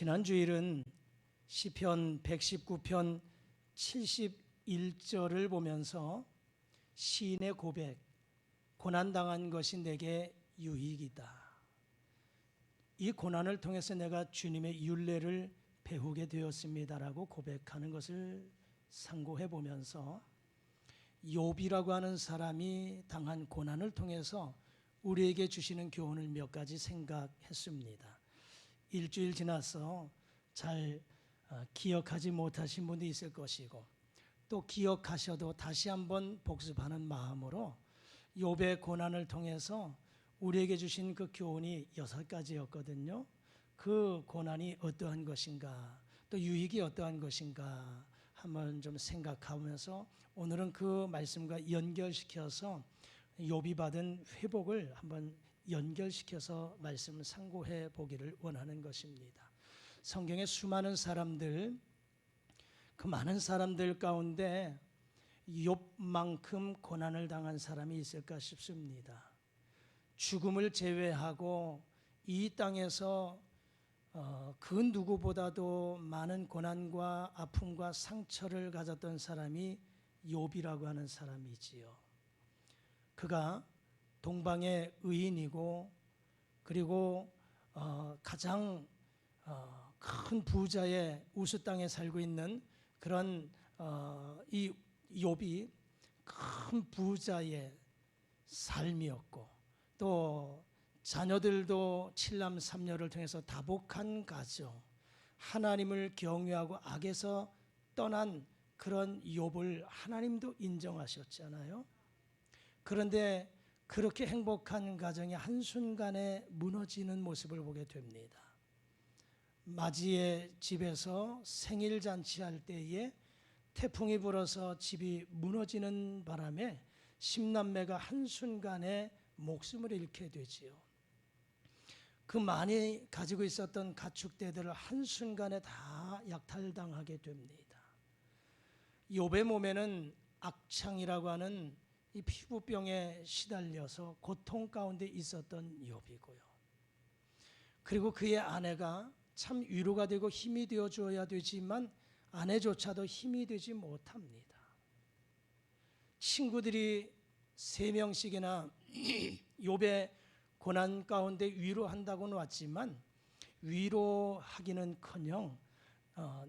지난 주일은 시편 119편 71절을 보면서 시인의 고백, 고난당한 것이 내게 유익이다. 이 고난을 통해서 내가 주님의 율례를 배우게 되었습니다라고 고백하는 것을 상고해 보면서 욥이라고 하는 사람이 당한 고난을 통해서 우리에게 주시는 교훈을 몇 가지 생각했습니다. 일주일 지나서 잘 기억하지 못하신 분도 있을 것이고, 또 기억하셔도 다시 한번 복습하는 마음으로 욥의 고난을 통해서 우리에게 주신 그 교훈이 6가지였거든요. 그 고난이 어떠한 것인가, 또 유익이 어떠한 것인가 한번 좀 생각하면서 오늘은 그 말씀과 연결시켜서 욥이 받은 회복을 한번 연결시켜서 말씀을 상고해 보기를 원하는 것입니다. 성경의 수많은 사람들, 그 많은 사람들 가운데 욥만큼 고난을 당한 사람이 있을까 싶습니다. 죽음을 제외하고 이 땅에서 그 누구보다도 많은 고난과 아픔과 상처를 가졌던 사람이 욥이라고 하는 사람이지요. 그가 동방의 의인이고, 그리고 가장 큰 부자의 우스 땅에 살고 있는 그런 이 욥이 큰 부자의 삶이었고, 또 자녀들도 7남 3녀를 통해서 다복한 가정, 하나님을 경외하고 악에서 떠난 그런 욥을 하나님도 인정하셨잖아요. 그런데 그렇게 행복한 가정이 한순간에 무너지는 모습을 보게 됩니다. 맞이의 집에서 생일 잔치할 때에 태풍이 불어서 집이 무너지는 바람에 10남매가 한순간에 목숨을 잃게 되지요. 그 많이 가지고 있었던 가축대들을 한순간에 다 약탈당하게 됩니다. 욥의 몸에는 악창이라고 하는 이 피부병에 시달려서 고통 가운데 있었던 욥이고요. 그리고 그의 아내가 참 위로가 되고 힘이 되어 줘야 되지만 아내조차도 힘이 되지 못합니다. 친구들이 3명씩이나 욥의 고난 가운데 위로한다고는 왔지만 위로하기는커녕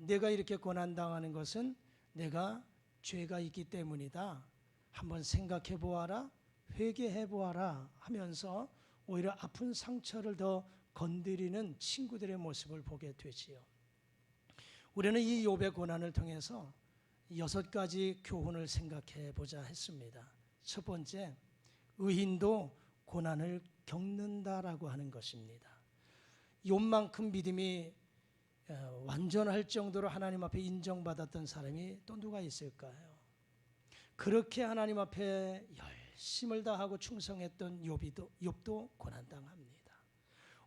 내가 이렇게 고난당하는 것은 내가 죄가 있기 때문이다. 한번 생각해 보아라, 회개해 보아라 하면서 오히려 아픈 상처를 더 건드리는 친구들의 모습을 보게 되지요. 우리는 이 욥의 고난을 통해서 6가지 교훈을 생각해 보자 했습니다. 첫 번째, 의인도 고난을 겪는다라고 하는 것입니다. 욥만큼 믿음이 완전할 정도로 하나님 앞에 인정받았던 사람이 또 누가 있을까요? 그렇게 하나님 앞에 열심을 다하고 충성했던 욥도 고난당합니다.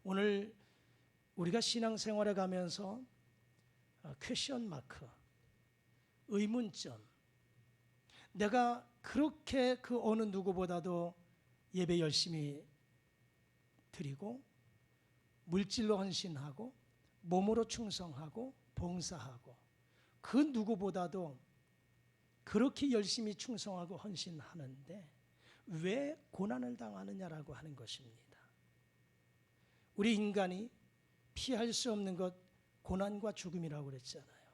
오늘 우리가 신앙생활에 가면서 퀘션 마크, 의문점, 내가 그렇게 그 어느 누구보다도 예배 열심히 드리고 물질로 헌신하고 몸으로 충성하고 봉사하고 그 누구보다도 그렇게 열심히 충성하고 헌신하는데 왜 고난을 당하느냐라고 하는 것입니다. 우리 인간이 피할 수 없는 것, 고난과 죽음이라고 그랬잖아요.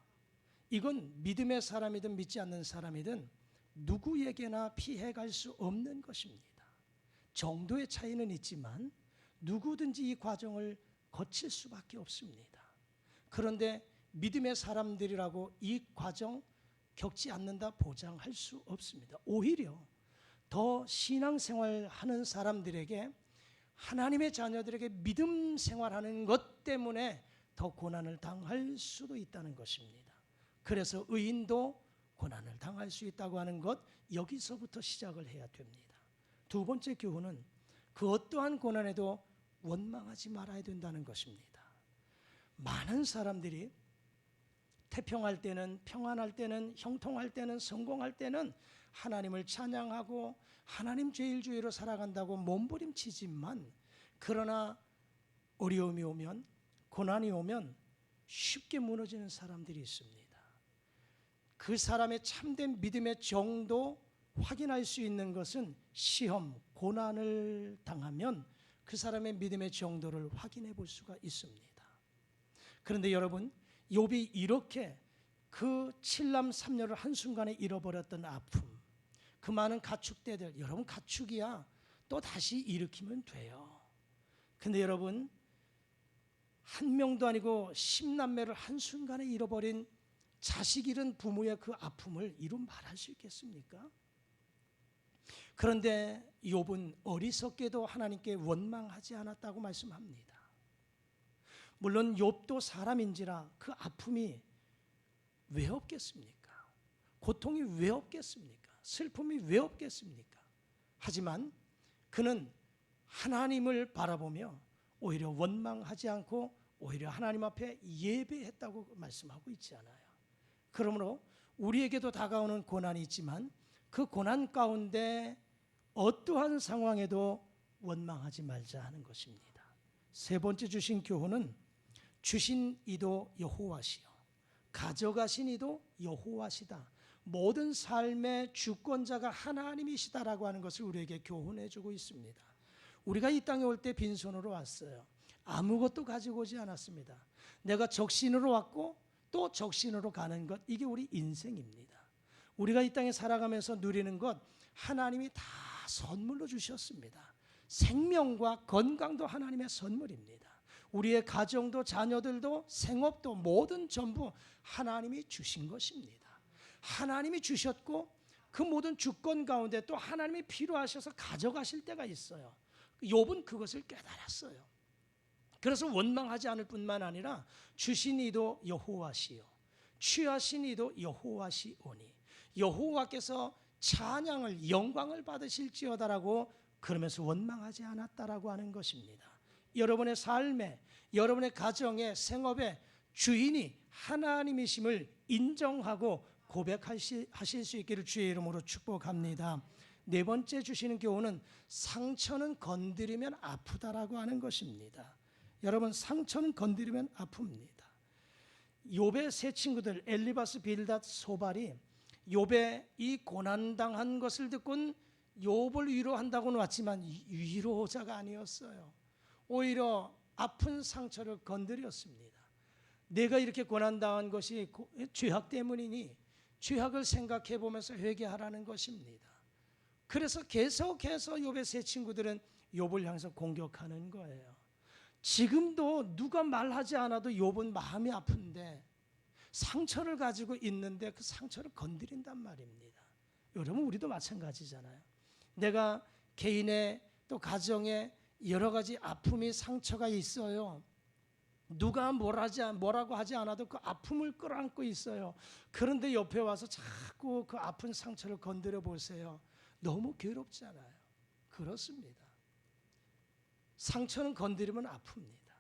이건 믿음의 사람이든 믿지 않는 사람이든 누구에게나 피해갈 수 없는 것입니다. 정도의 차이는 있지만 누구든지 이 과정을 거칠 수밖에 없습니다. 그런데 믿음의 사람들이라고 이 과정 겪지 않는다 보장할 수 없습니다. 오히려 더 신앙생활 하는 사람들에게, 하나님의 자녀들에게 믿음 생활하는 것 때문에 더 고난을 당할 수도 있다는 것입니다. 그래서 의인도 고난을 당할 수 있다고 하는 것, 여기서부터 시작을 해야 됩니다. 두 번째 교훈은 그 어떠한 고난에도 원망하지 말아야 된다는 것입니다. 많은 사람들이 태평할 때는, 평안할 때는, 형통할 때는, 성공할 때는 하나님을 찬양하고 하나님 제일주의로 살아간다고 몸부림치지만, 그러나 어려움이 오면, 고난이 오면 쉽게 무너지는 사람들이 있습니다. 그 사람의 참된 믿음의 정도 확인할 수 있는 것은 시험, 고난을 당하면 그 사람의 믿음의 정도를 확인해 볼 수가 있습니다. 그런데 여러분, 욥이 이렇게 그 7남 3녀를 한순간에 잃어버렸던 아픔, 그 많은 가축대들, 여러분 가축이야 또 다시 일으키면 돼요. 근데 여러분, 한 명도 아니고 10남매를 한순간에 잃어버린 자식 잃은 부모의 그 아픔을 이루 말할 수 있겠습니까? 그런데 욥은 어리석게도 하나님께 원망하지 않았다고 말씀합니다. 물론 욥도 사람인지라 그 아픔이 왜 없겠습니까? 고통이 왜 없겠습니까? 슬픔이 왜 없겠습니까? 하지만 그는 하나님을 바라보며 오히려 원망하지 않고 오히려 하나님 앞에 예배했다고 말씀하고 있지 않아요. 그러므로 우리에게도 다가오는 고난이 있지만 그 고난 가운데 어떠한 상황에도 원망하지 말자 하는 것입니다. 세 번째 주신 교훈은 주신 이도 여호와시요 가져가신 이도 여호와시다. 모든 삶의 주권자가 하나님이시다라고 하는 것을 우리에게 교훈해 주고 있습니다. 우리가 이 땅에 올 때 빈손으로 왔어요. 아무것도 가지고 오지 않았습니다. 내가 적신으로 왔고 또 적신으로 가는 것, 이게 우리 인생입니다. 우리가 이 땅에 살아가면서 누리는 것 하나님이 다 선물로 주셨습니다. 생명과 건강도 하나님의 선물입니다. 우리의 가정도 자녀들도 생업도 모든 전부 하나님이 주신 것입니다. 하나님이 주셨고 그 모든 주권 가운데 또 하나님이 필요하셔서 가져가실 때가 있어요. 욥은 그것을 깨달았어요. 그래서 원망하지 않을 뿐만 아니라 주신 이도 여호와시요 취하신 이도 여호와시오니 여호와께서 찬양을 영광을 받으실지어다라고 그러면서 원망하지 않았다라고 하는 것입니다. 여러분의 삶에 여러분의 가정의 생업의 주인이 하나님이심을 인정하고 고백하실 수 있기를 주의 이름으로 축복합니다. 네 번째 주시는 교훈은 상처는 건드리면 아프다라고 하는 것입니다. 여러분, 상처는 건드리면 아픕니다. 욥의 세 친구들 엘리바스, 빌닷, 소발이 욥의 이 고난당한 것을 듣고는 욥을 위로한다고는 왔지만 위로자가 아니었어요. 오히려 아픈 상처를 건드렸습니다. 내가 이렇게 고난당한 것이 죄악 때문이니 죄악을 생각해 보면서 회개하라는 것입니다. 그래서 계속해서 욥의 세 친구들은 욥을 향해서 공격하는 거예요. 지금도 누가 말하지 않아도 욥은 마음이 아픈데 상처를 가지고 있는데 그 상처를 건드린단 말입니다. 여러분, 우리도 마찬가지잖아요. 내가 개인의 또 가정에 여러 가지 아픔이 상처가 있어요. 누가 뭐라고 하지 않아도 그 아픔을 끌어안고 있어요. 그런데 옆에 와서 자꾸 그 아픈 상처를 건드려 보세요. 너무 괴롭잖아요. 그렇습니다. 상처는 건드리면 아픕니다.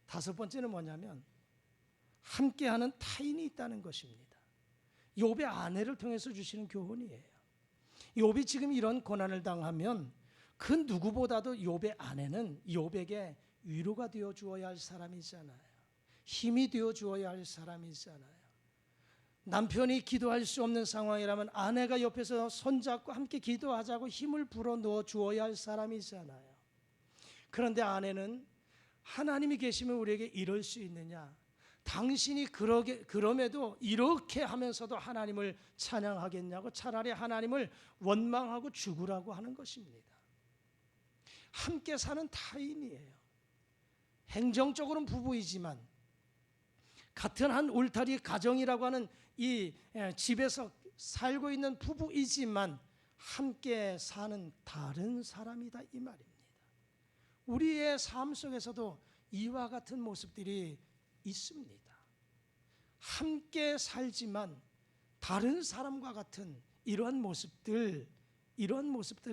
다섯 번째는 뭐냐면 함께하는 타인이 있다는 것입니다. 욥의 아내를 통해서 주시는 교훈이에요. 욥이 지금 이런 고난을 당하면 그 누구보다도 욥의 아내는 욥에게 위로가 되어 주어야 할 사람이잖아요. 힘이 되어 주어야 할 사람이잖아요. 남편이 기도할 수 없는 상황이라면 아내가 옆에서 손잡고 함께 기도하자고 힘을 불어넣어 주어야 할 사람이잖아요. 그런데 아내는 하나님이 계시면 우리에게 이럴 수 있느냐? 당신이 그럼에도 이렇게 하면서도 하나님을 찬양하겠냐고 차라리 하나님을 원망하고 죽으라고 하는 것입니다. 함께 사는 타인이에요. 행정적으로는 부부이지만 같은 한 울타리 가정이라고 하는 이 집에서 살고 있는 부부이지만 함께 사는 다른 사람이다 이 말입니다. 우리의 삶 속에서도 이와 같은 모습들이 있습니다. 함께 살지만 다른 사람과 같은 이러한 모습들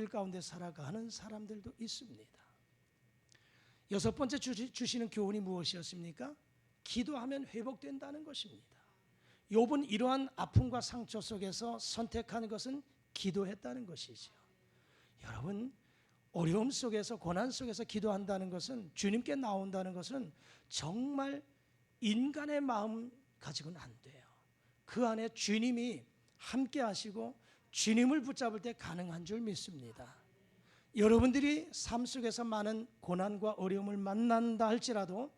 가운데 살아가는 사람들도 있습니다. 여섯 번째 주시는 교훈이 무엇이었습니까? 기도하면 회복된다는 것입니다. 욥은 이러한 아픔과 상처 속에서 선택한 것은 기도했다는 것이죠. 여러분, 어려움 속에서 고난 속에서 기도한다는 것은 주님께 나온다는 것은 정말 인간의 마음 가지고는 안 돼요. 그 안에 주님이 함께 하시고 주님을 붙잡을 때 가능한 줄 믿습니다. 여러분들이 삶 속에서 많은 고난과 어려움을 만난다 할지라도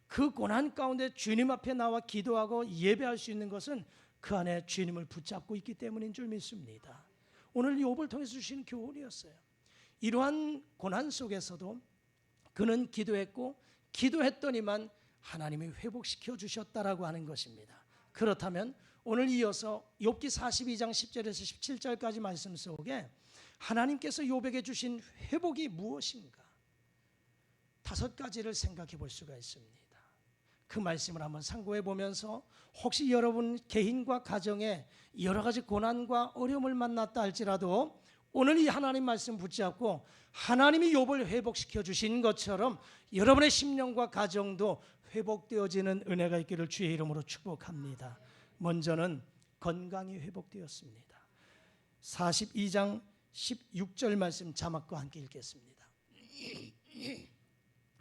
그 고난 가운데 주님 앞에 나와 기도하고 예배할 수 있는 것은 그 안에 주님을 붙잡고 있기 때문인 줄 믿습니다. 오늘 욥을 통해서 주신 교훈이었어요. 이러한 고난 속에서도 그는 기도했고 기도했더니만 하나님이 회복시켜 주셨다라고 하는 것입니다. 그렇다면 오늘 이어서 욥기 42장 10절에서 17절까지 말씀 속에 하나님께서 욥에게 주신 회복이 무엇인가? 5가지를 생각해 볼 수가 있습니다. 그 말씀을 한번 상고해 보면서 혹시 여러분 개인과 가정에 여러 가지 고난과 어려움을 만났다 할지라도 오늘 이 하나님 말씀 붙잡고 하나님이 욥을 회복시켜 주신 것처럼 여러분의 심령과 가정도 회복되어지는 은혜가 있기를 주의 이름으로 축복합니다. 먼저는 건강이 회복되었습니다. 42장 16절 말씀 자막과 함께 읽겠습니다.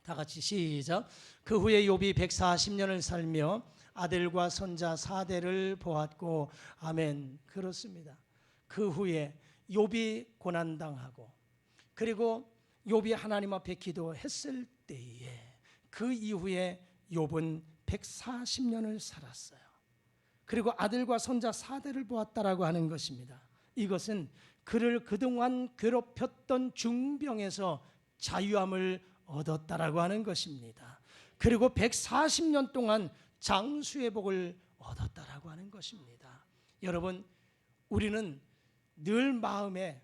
다 같이 시작. 그 후에 욥이 140년을 살며 아들과 손자 4대를 보았고 아멘. 그렇습니다. 그 후에 욥이 고난당하고 그리고 욥이 하나님 앞에 기도했을 때에 그 이후에 욥은 140년을 살았어요. 그리고 아들과 손자 4대를 보았다라고 하는 것입니다. 이것은 그를 그동안 괴롭혔던 중병에서 자유함을 얻었다라고 하는 것입니다. 그리고 140년 동안 장수의 복을 얻었다라고 하는 것입니다. 여러분, 우리는 늘 마음에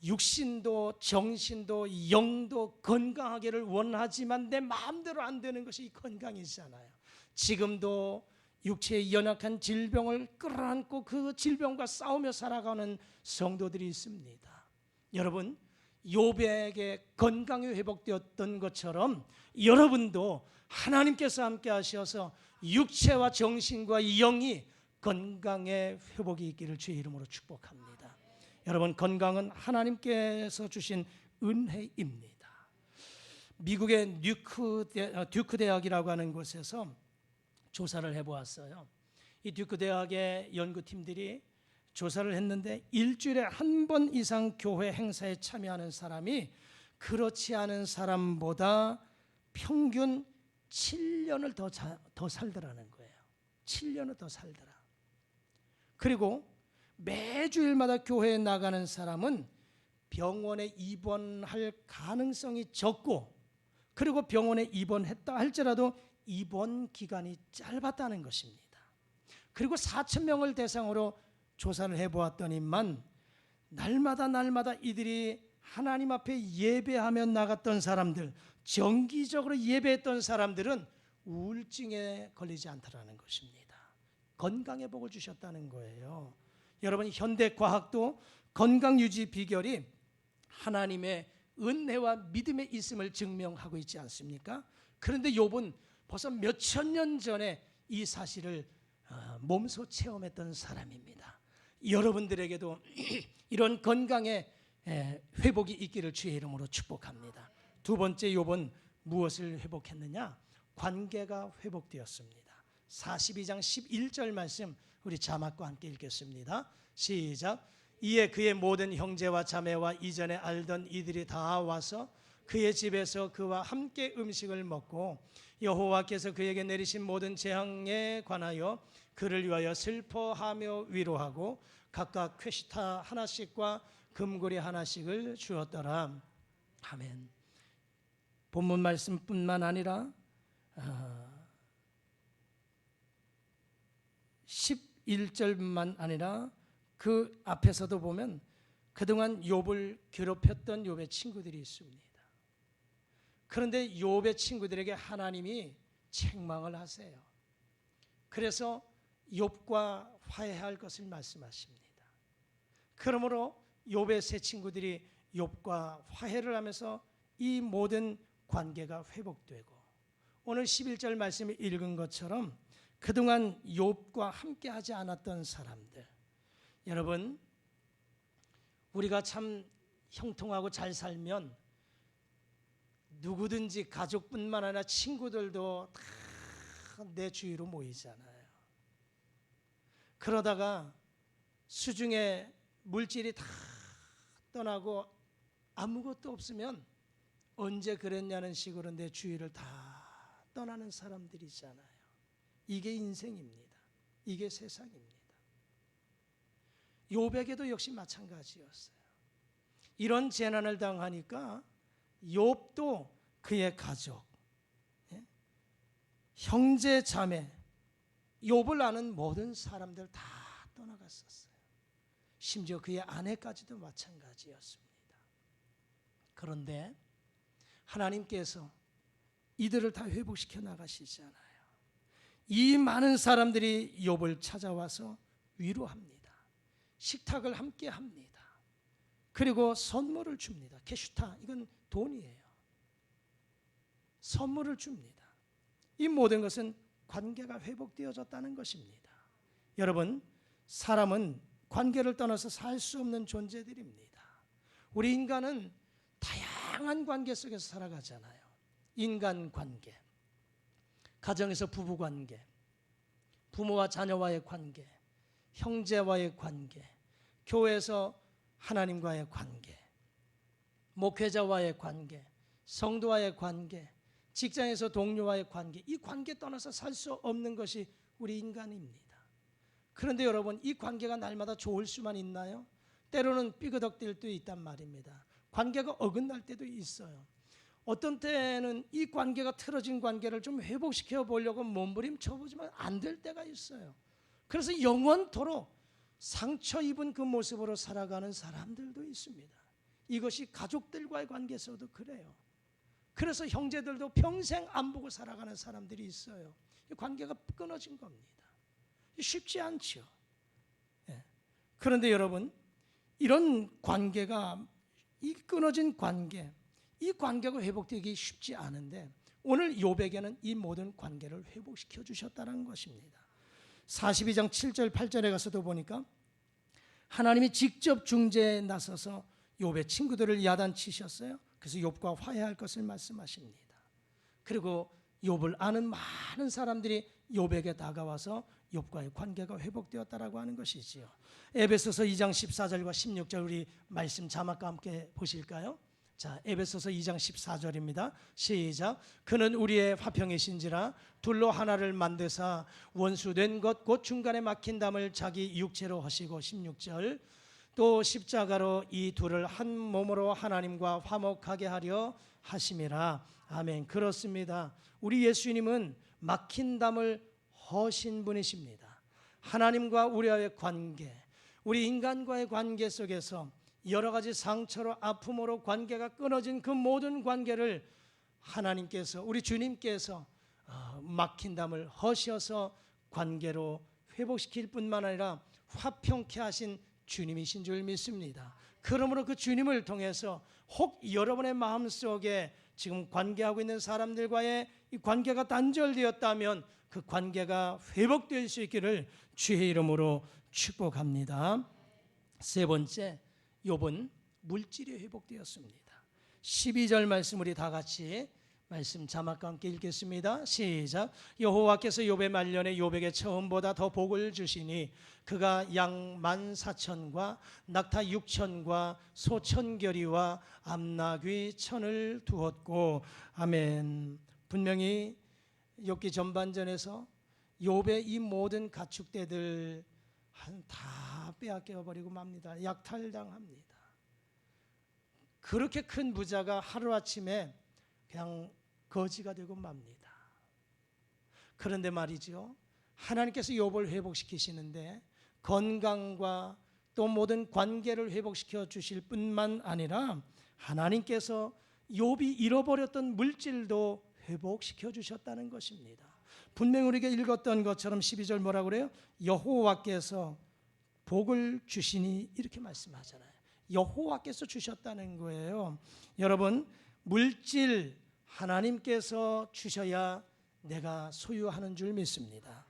육신도 정신도 영도 건강하기를 원하지만 내 마음대로 안 되는 것이 이 건강이잖아요. 지금도 육체의 연약한 질병을 끌어안고 그 질병과 싸우며 살아가는 성도들이 있습니다. 여러분, 욥에게 건강이 회복되었던 것처럼 여러분도 하나님께서 함께 하셔서 육체와 정신과 영이 건강의 회복이 있기를 주의 이름으로 축복합니다. 여러분, 건강은 하나님께서 주신 은혜입니다. 미국의 듀크 대학이라고 하는 곳에서 조사를 해보았어요. 이 듀크 대학의 연구팀들이 조사를 했는데 일주일에 한 번 이상 교회 행사에 참여하는 사람이 그렇지 않은 사람보다 평균 7년을 더 살더라는 거예요. 7년을 더 살더라. 그리고 매주일마다 교회에 나가는 사람은 병원에 입원할 가능성이 적고 그리고 병원에 입원했다 할지라도 입원 기간이 짧았다는 것입니다. 그리고 4,000명을 대상으로 조사를 해보았더니만 날마다 이들이 하나님 앞에 예배하며 나갔던 사람들, 정기적으로 예배했던 사람들은 우울증에 걸리지 않더라는 것입니다. 건강의 복을 주셨다는 거예요. 여러분, 현대 과학도 건강 유지 비결이 하나님의 은혜와 믿음에 있음을 증명하고 있지 않습니까? 그런데 욥은 벌써 몇천 년 전에 이 사실을 몸소 체험했던 사람입니다. 여러분들에게도 이런 건강의 회복이 있기를 주의 이름으로 축복합니다. 두 번째, 욥은 무엇을 회복했느냐? 관계가 회복되었습니다. 42장 11절 말씀 우리 자막과 함께 읽겠습니다. 시작. 이에 그의 모든 형제와 자매와 이전에 알던 이들이 다 와서 그의 집에서 그와 함께 음식을 먹고 여호와께서 그에게 내리신 모든 재앙에 관하여 그를 위하여 슬퍼하며 위로하고 각각 쾌시타 하나씩과 금고리 하나씩을 주었더라. 아멘. 본문 말씀뿐만 아니라 11절만 아니라 그 앞에서도 보면 그동안 욥을 괴롭혔던 욥의 친구들이 있습니다. 그런데 욥의 친구들에게 하나님이 책망을 하세요. 그래서 욥과 화해할 것을 말씀하십니다. 그러므로 욥의 세 친구들이 욥과 화해를 하면서 이 모든 관계가 회복되고 오늘 11절 말씀을 읽은 것처럼 그동안 욥과 함께 하지 않았던 사람들, 여러분, 우리가 참 형통하고 잘 살면 누구든지 가족뿐만 아니라 친구들도 다 내 주위로 모이잖아요. 그러다가 수중에 물질이 다 떠나고 아무것도 없으면 언제 그랬냐는 식으로 내 주위를 다 떠나는 사람들이잖아요. 이게 인생입니다. 이게 세상입니다. 욥에게도 역시 마찬가지였어요. 이런 재난을 당하니까 욥도 그의 가족, 형제 자매, 욥을 아는 모든 사람들 다 떠나갔었어요. 심지어 그의 아내까지도 마찬가지였습니다. 그런데 하나님께서 이들을 다 회복시켜 나가시잖아요. 이 많은 사람들이 욥을 찾아와서 위로합니다. 식탁을 함께 합니다. 그리고 선물을 줍니다. 게슈타, 이건 돈이에요. 선물을 줍니다. 이 모든 것은 관계가 회복되어졌다는 것입니다. 여러분, 사람은 관계를 떠나서 살 수 없는 존재들입니다. 우리 인간은 다양한 관계 속에서 살아가잖아요. 인간관계, 가정에서 부부관계, 부모와 자녀와의 관계, 형제와의 관계, 교회에서 하나님과의 관계, 목회자와의 관계, 성도와의 관계, 직장에서 동료와의 관계, 이 관계 떠나서 살 수 없는 것이 우리 인간입니다. 그런데 여러분, 이 관계가 날마다 좋을 수만 있나요? 때로는 삐그덕될 때도 있단 말입니다. 관계가 어긋날 때도 있어요. 어떤 때는 이 관계가 틀어진 관계를 좀 회복시켜 보려고 몸부림쳐 보지만 안 될 때가 있어요. 그래서 영원토록 상처 입은 그 모습으로 살아가는 사람들도 있습니다. 이것이 가족들과의 관계에서도 그래요. 그래서 형제들도 평생 안 보고 살아가는 사람들이 있어요. 이 관계가 끊어진 겁니다. 쉽지 않죠. 그런데 여러분, 이런 관계가, 이 끊어진 관계, 이 관계가 회복되기 쉽지 않은데 오늘 욥에게는 이 모든 관계를 회복시켜 주셨다는 것입니다. 42장 7절 8절에 가서도 보니까 하나님이 직접 중재에 나서서 욥의 친구들을 야단치셨어요. 그래서 욥과 화해할 것을 말씀하십니다. 그리고 욥을 아는 많은 사람들이 욥에게 다가와서 욥과의 관계가 회복되었다라고 하는 것이지요. 에베소서 2장 14절과 16절 우리 말씀 자막과 함께 보실까요? 자, 에베소서 2장 14절입니다. 시작. 그는 우리의 화평이신지라 둘로 하나를 만드사 원수된 것 곧 중간에 막힌 담을 자기 육체로 하시고 16절. 또 십자가로 이 둘을 한 몸으로 하나님과 화목하게 하려 하심이라. 아멘. 그렇습니다. 우리 예수님은 막힌 담을 허신 분이십니다. 하나님과 우리와의 관계, 우리 인간과의 관계 속에서 여러 가지 상처로 아픔으로 관계가 끊어진 그 모든 관계를 하나님께서, 우리 주님께서 막힌 담을 허셔서 관계로 회복시킬 뿐만 아니라 화평케 하신 주님이신 줄 믿습니다. 그러므로 그 주님을 통해서 혹 여러분의 마음속에 지금 관계하고 있는 사람들과의 이 관계가 단절되었다면 그 관계가 회복될 수 있기를 주의 이름으로 축복합니다. 세 번째, 욥은 물질이 회복되었습니다. 12절 말씀 우리 다 같이 말씀 자막과 함께 읽겠습니다. 시작. 여호와께서 욥의 말년에 욥에게 처음보다 더 복을 주시니 그가 양 14,000과 낙타 6,000과 소 1,000결이와 암나귀 1,000을 두었고. 아멘. 분명히 욥기 전반전에서 욥의 이 모든 가축대들 다 빼앗겨 버리고 맙니다. 약탈당합니다. 그렇게 큰 부자가 하루아침에 그냥 거지가 되고 맙니다. 그런데 말이죠, 하나님께서 욥을 회복시키시는데 건강과 또 모든 관계를 회복시켜 주실 뿐만 아니라 하나님께서 욥이 잃어버렸던 물질도 회복시켜 주셨다는 것입니다. 분명히 우리가 읽었던 것처럼 12절 뭐라고 그래요? 여호와께서 복을 주시니 이렇게 말씀하잖아요. 여호와께서 주셨다는 거예요. 여러분, 물질 하나님께서 주셔야 내가 소유하는 줄 믿습니다.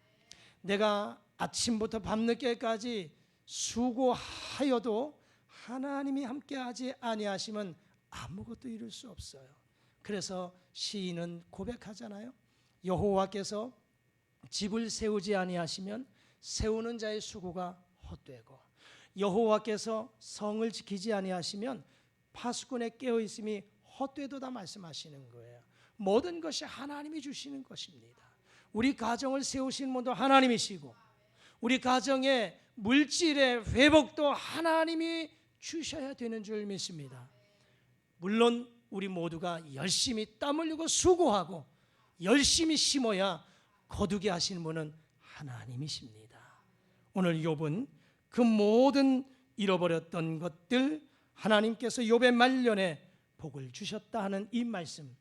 내가 아침부터 밤늦게까지 수고하여도 하나님이 함께하지 아니하시면 아무것도 이룰 수 없어요. 그래서 시인은 고백하잖아요. 여호와께서 집을 세우지 아니하시면 세우는 자의 수고가 헛되고 여호와께서 성을 지키지 아니하시면 파수꾼의 깨어 있음이 헛되도다 말씀하시는 거예요. 모든 것이 하나님이 주시는 것입니다. 우리 가정을 세우시는 분도 하나님이시고 우리 가정의 물질의 회복도 하나님이 주셔야 되는 줄 믿습니다. 물론 우리 모두가 열심히 땀 흘리고 수고하고 열심히 심어야 거두게 하시는 분은 하나님이십니다. 오늘 욥은 그 모든 잃어버렸던 것들 하나님께서 욥의 말년에 복을 주셨다 하는 이 말씀,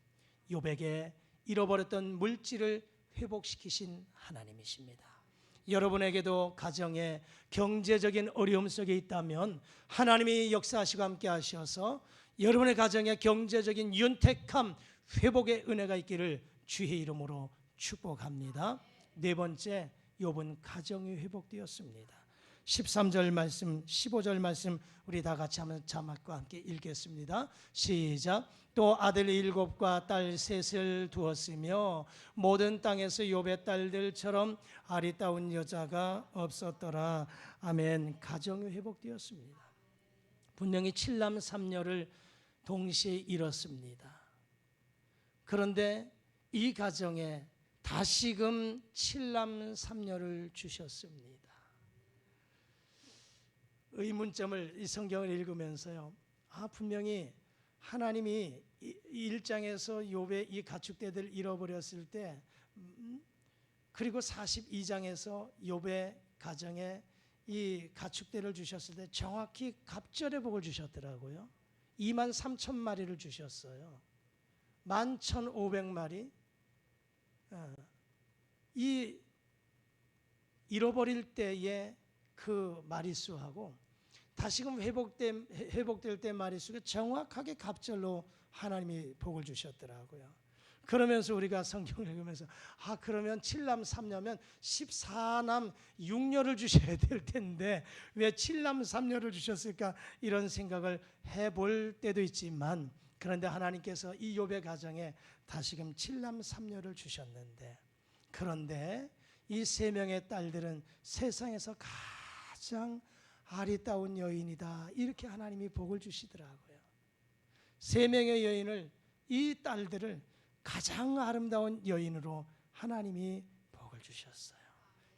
욥에게 잃어버렸던 물질을 회복시키신 하나님이십니다. 여러분에게도 가정에 경제적인 어려움 속에 있다면 하나님이 역사하시고 함께 하셔서 여러분의 가정에 경제적인 윤택함, 회복의 은혜가 있기를 주의 이름으로 축복합니다. 네 번째, 욥은 가정이 회복되었습니다. 13절 말씀, 15절 말씀 우리 다 같이 한번 자막과 함께 읽겠습니다. 시작. 또 아들 7과 딸 3을 두었으며 모든 땅에서 욥의 딸들처럼 아리따운 여자가 없었더라. 아멘. 가정이 회복되었습니다. 분명히 7남 3녀를 동시에 잃었습니다. 그런데 이 가정에 다시금 7남 3녀를 주셨습니다. 의문점을 이 성경을 읽으면서요, 분명히 하나님이 1장에서 욥의 이 가축대들 잃어버렸을 때, 그리고 42장에서 욥의 가정에 이 가축대를 주셨을 때 정확히 갑절의 복을 주셨더라고요. 23,000마리를 주셨어요. 11,500마리. 이 잃어버릴 때의 그 마리수하고 다시금 회복될 때 마리수가 정확하게 갑절로 하나님이 복을 주셨더라고요. 그러면서 우리가 성경을 읽으면서 그러면 7남 3녀면 14남 6녀를 주셔야 될 텐데 왜 7남 3녀를 주셨을까, 이런 생각을 해볼 때도 있지만, 그런데 하나님께서 이 욥의 가정에 다시금 7남 3녀를 주셨는데, 그런데 이 3명의 딸들은 세상에서 가장 아리따운 여인이다, 이렇게 하나님이 복을 주시더라고요. 3명의 여인을, 이 딸들을 가장 아름다운 여인으로 하나님이 복을 주셨어요.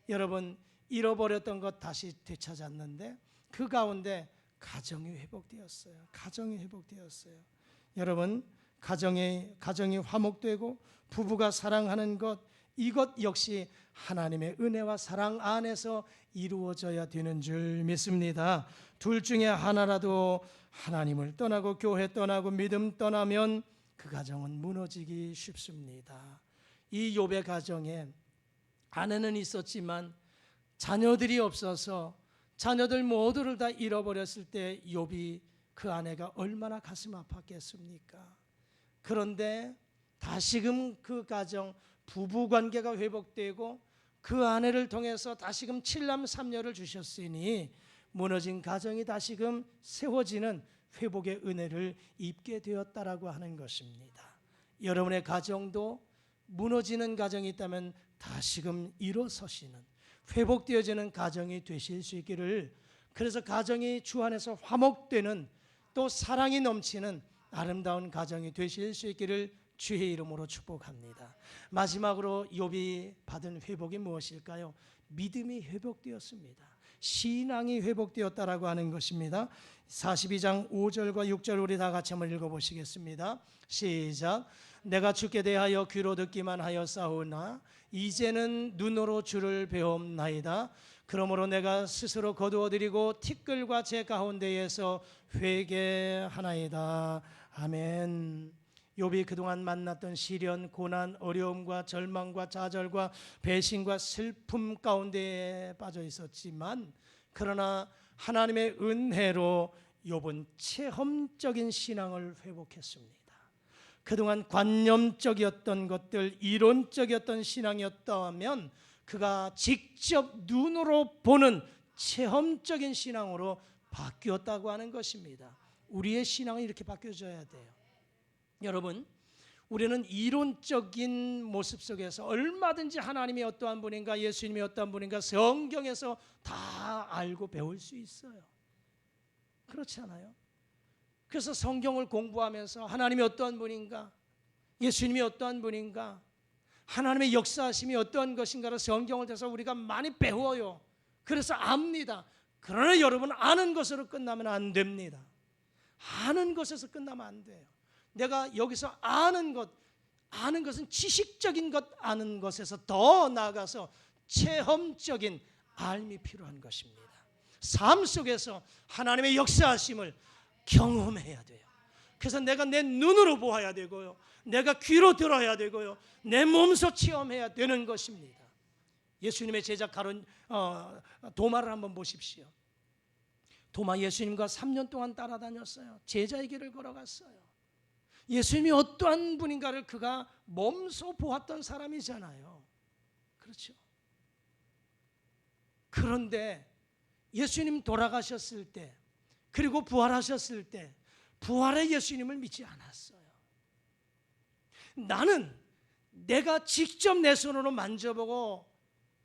여러분, 잃어버렸던 것 다시 되찾았는데 그 가운데 가정이 회복되었어요. 가정이 회복되었어요. 여러분, 가정이 화목되고 부부가 사랑하는 것, 이것 역시 하나님의 은혜와 사랑 안에서 이루어져야 되는 줄 믿습니다. 둘 중에 하나라도 하나님을 떠나고 교회 떠나고 믿음 떠나면 그 가정은 무너지기 쉽습니다. 이 욥의 가정에 아내는 있었지만 자녀들이 없어서 자녀들 모두를 다 잃어버렸을 때 욥이 그 아내가 얼마나 가슴 아팠겠습니까? 그런데 다시금 그 가정 부부관계가 회복되고 그 아내를 통해서 다시금 7남 3녀를 주셨으니 무너진 가정이 다시금 세워지는 회복의 은혜를 입게 되었다라고 하는 것입니다. 여러분의 가정도 무너지는 가정이 있다면 다시금 일어서시는, 회복되어지는 가정이 되실 수 있기를, 그래서 가정이 주 안에서 화목되는, 또 사랑이 넘치는 아름다운 가정이 되실 수 있기를 주의 이름으로 축복합니다. 마지막으로 욥이 받은 회복이 무엇일까요? 믿음이 회복되었습니다. 신앙이 회복되었다라고 하는 것입니다. 42장 5절과 6절 우리 다 같이 한번 읽어보시겠습니다. 시작. 내가 주께 대하여 귀로 듣기만 하였사오나 이제는 눈으로 주를 배움나이다. 그러므로 내가 스스로 거두어드리고 티끌과 제 가운데에서 회개하나이다. 아멘. 욥이 그동안 만났던 시련, 고난, 어려움과 절망과 좌절과 배신과 슬픔 가운데에 빠져 있었지만, 그러나 하나님의 은혜로 욥은 체험적인 신앙을 회복했습니다. 그동안 관념적이었던 것들, 이론적이었던 신앙이었다면 그가 직접 눈으로 보는 체험적인 신앙으로 바뀌었다고 하는 것입니다. 우리의 신앙은 이렇게 바뀌어져야 돼요. 여러분, 우리는 이론적인 모습 속에서 얼마든지 하나님이 어떠한 분인가, 예수님이 어떠한 분인가 성경에서 다 알고 배울 수 있어요. 그렇지 않아요? 그래서 성경을 공부하면서 하나님이 어떠한 분인가, 예수님이 어떠한 분인가, 하나님의 역사하심이 어떠한 것인가를 성경을 통해서 우리가 많이 배워요. 그래서 압니다. 그러나 여러분, 아는 것으로 끝나면 안 됩니다. 아는 것에서 끝나면 안 돼요. 내가 여기서 아는 것은 지식적인 것 아는 것에서 더 나아가서 체험적인 알미 필요한 것입니다. 삶 속에서 하나님의 역사하심을 경험해야 돼요. 그래서 내가 내 눈으로 보아야 되고요, 내가 귀로 들어야 되고요, 내 몸소 체험해야 되는 것입니다. 예수님의 제자 도마를 한번 보십시오. 도마 예수님과 3년 동안 따라다녔어요. 제자의 길을 걸어갔어요. 예수님이 어떠한 분인가를 그가 몸소 보았던 사람이잖아요. 그렇죠? 그런데 예수님 돌아가셨을 때, 그리고 부활하셨을 때 부활의 예수님을 믿지 않았어요. 나는 내가 직접 내 손으로 만져보고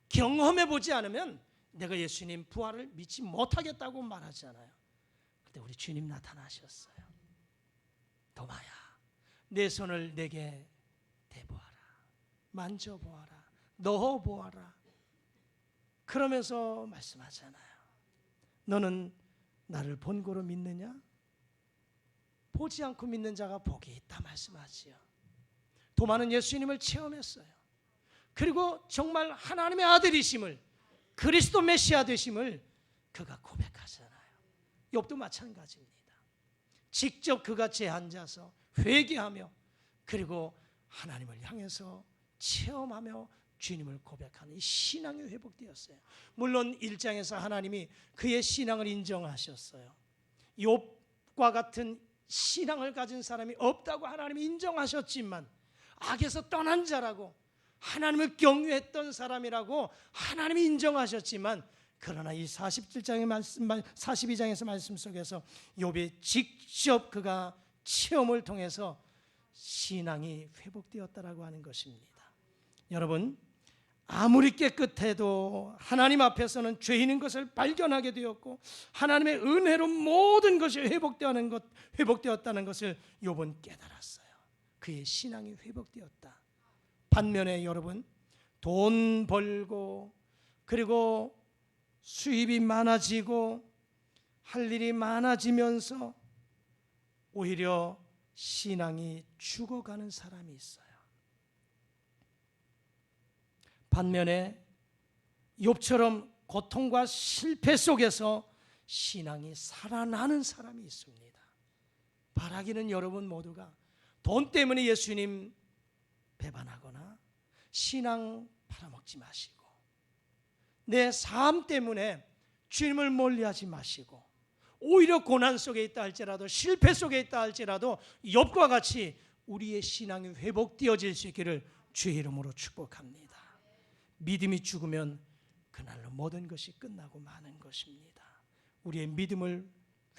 경험해보지 않으면 내가 예수님 부활을 믿지 못하겠다고 말하잖아요. 그런데 우리 주님 나타나셨어요. 도마야, 내 손을 내게 대보아라, 만져보아라, 넣어보아라. 그러면서 말씀하잖아요. 너는 나를 본고로 믿느냐? 보지 않고 믿는 자가 복이 있다 말씀하지요. 도마는 예수님을 체험했어요. 그리고 정말 하나님의 아들이심을, 그리스도 메시아 되심을 그가 고백하잖아요. 욥도 마찬가지입니다. 직접 그가 제앉아서 회개하며 그리고 하나님을 향해서 체험하며 주님을 고백하는 이 신앙이 회복되었어요. 물론 1장에서 하나님이 그의 신앙을 인정하셨어요. 욥과 같은 신앙을 가진 사람이 없다고 하나님이 인정하셨지만, 악에서 떠난 자라고 하나님을 경외했던 사람이라고 하나님이 인정하셨지만, 그러나 이 42장에서 말씀 속에서 욥이 직접 그가 체험을 통해서 신앙이 회복되었다라고 하는 것입니다. 여러분, 아무리 깨끗해도 하나님 앞에서는 죄인인 것을 발견하게 되었고, 하나님의 은혜로 모든 것이 회복되었다는 것을 욥은 깨달았어요. 그의 신앙이 회복되었다. 반면에 여러분, 돈 벌고 그리고 수입이 많아지고 할 일이 많아지면서 오히려 신앙이 죽어가는 사람이 있어요. 반면에 욥처럼 고통과 실패 속에서 신앙이 살아나는 사람이 있습니다. 바라기는 여러분 모두가 돈 때문에 예수님 배반하거나 신앙 팔아먹지 마시고, 내 삶 때문에 주님을 멀리하지 마시고, 오히려 고난 속에 있다 할지라도, 실패 속에 있다 할지라도 욥과 같이 우리의 신앙이 회복되어질 수 있기를 주의 이름으로 축복합니다. 믿음이 죽으면 그날로 모든 것이 끝나고 마는 것입니다. 우리의 믿음을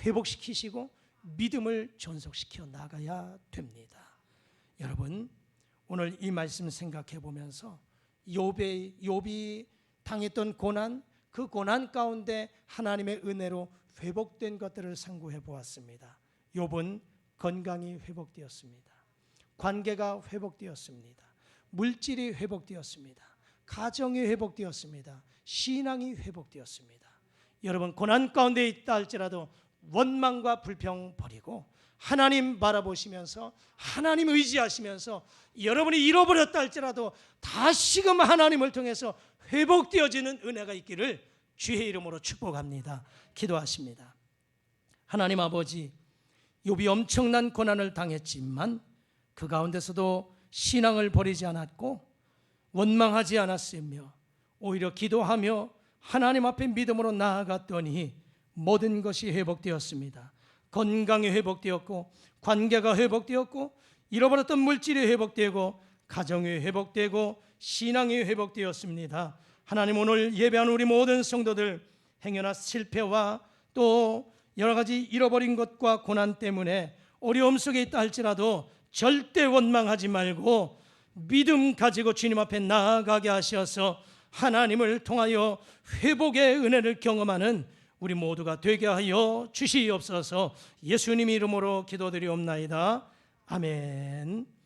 회복시키시고 믿음을 존속시켜 나가야 됩니다. 여러분, 오늘 이 말씀 생각해 보면서 욥이 당했던 고난, 그 고난 가운데 하나님의 은혜로 회복된 것들을 상고해 보았습니다. 욥은 건강이 회복되었습니다. 관계가 회복되었습니다. 물질이 회복되었습니다. 가정이 회복되었습니다. 신앙이 회복되었습니다. 여러분, 고난 가운데 있다 할지라도 원망과 불평 버리고 하나님 바라보시면서 하나님 의지하시면서, 여러분이 잃어버렸다 할지라도 다시금 하나님을 통해서 회복되어지는 은혜가 있기를 주의 이름으로 축복합니다. 기도하십니다. 하나님 아버지, 욥이 엄청난 고난을 당했지만 그 가운데서도 신앙을 버리지 않았고 원망하지 않았으며 오히려 기도하며 하나님 앞에 믿음으로 나아갔더니 모든 것이 회복되었습니다. 건강이 회복되었고, 관계가 회복되었고, 잃어버렸던 물질이 회복되고, 가정이 회복되고, 신앙이 회복되었습니다. 하나님, 오늘 예배하는 우리 모든 성도들 행여나 실패와 또 여러 가지 잃어버린 것과 고난 때문에 어려움 속에 있다 할지라도 절대 원망하지 말고 믿음 가지고 주님 앞에 나아가게 하셔서 하나님을 통하여 회복의 은혜를 경험하는 우리 모두가 되게 하여 주시옵소서. 예수님 이름으로 기도드리옵나이다. 아멘.